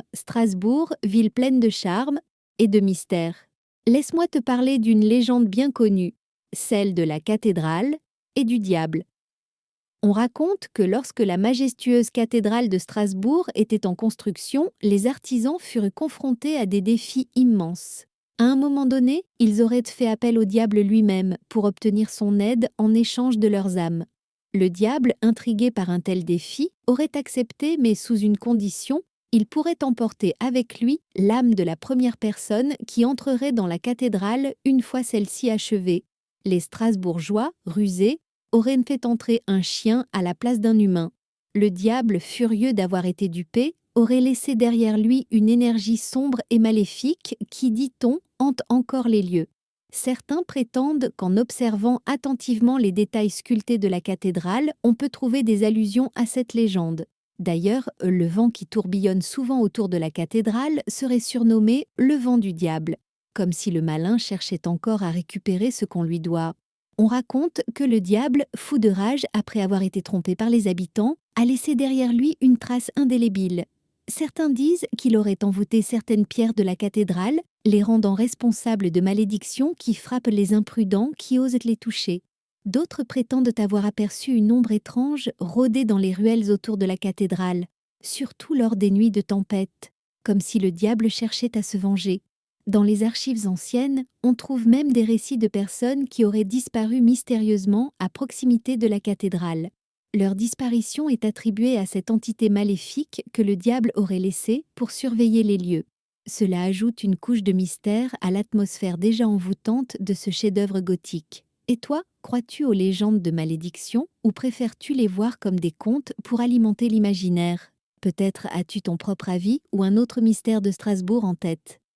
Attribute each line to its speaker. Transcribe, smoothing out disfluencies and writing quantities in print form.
Speaker 1: toi, Strasbourg, ville pleine de charme et de mystère. Laisse-moi te parler d'une légende bien connue, celle de la cathédrale et du diable. On raconte que lorsque la majestueuse cathédrale de Strasbourg était en construction, les artisans furent confrontés à des défis immenses. À un moment donné, ils auraient fait appel au diable lui-même pour obtenir son aide en échange de leurs âmes. Le diable, intrigué par un tel défi, aurait accepté, mais sous une condition: il pourrait emporter avec lui l'âme de la première personne qui entrerait dans la cathédrale une fois celle-ci achevée. Les Strasbourgeois, rusés, auraient fait entrer un chien à la place d'un humain. Le diable, furieux d'avoir été dupé, aurait laissé derrière lui une énergie sombre et maléfique qui, dit-on, hante encore les lieux. Certains prétendent qu'en observant attentivement les détails sculptés de la cathédrale, on peut trouver des allusions à cette légende. D'ailleurs, le vent qui tourbillonne souvent autour de la cathédrale serait surnommé le vent du diable, comme si le malin cherchait encore à récupérer ce qu'on lui doit. On raconte que le diable, fou de rage après avoir été trompé par les habitants, a laissé derrière lui une trace indélébile. Certains disent qu'il aurait envoûté certaines pierres de la cathédrale, les rendant responsables de malédictions qui frappent les imprudents qui osent les toucher. D'autres prétendent avoir aperçu une ombre étrange rôder dans les ruelles autour de la cathédrale, surtout lors des nuits de tempête, comme si le diable cherchait à se venger. Dans les archives anciennes, on trouve même des récits de personnes qui auraient disparu mystérieusement à proximité de la cathédrale. Leur disparition est attribuée à cette entité maléfique que le diable aurait laissée pour surveiller les lieux. Cela ajoute une couche de mystère à l'atmosphère déjà envoûtante de ce chef-d'œuvre gothique. Et toi, crois-tu aux légendes de malédiction ou préfères-tu les voir comme des contes pour alimenter l'imaginaire? Peut-être as-tu ton propre avis ou un autre mystère de Strasbourg en tête.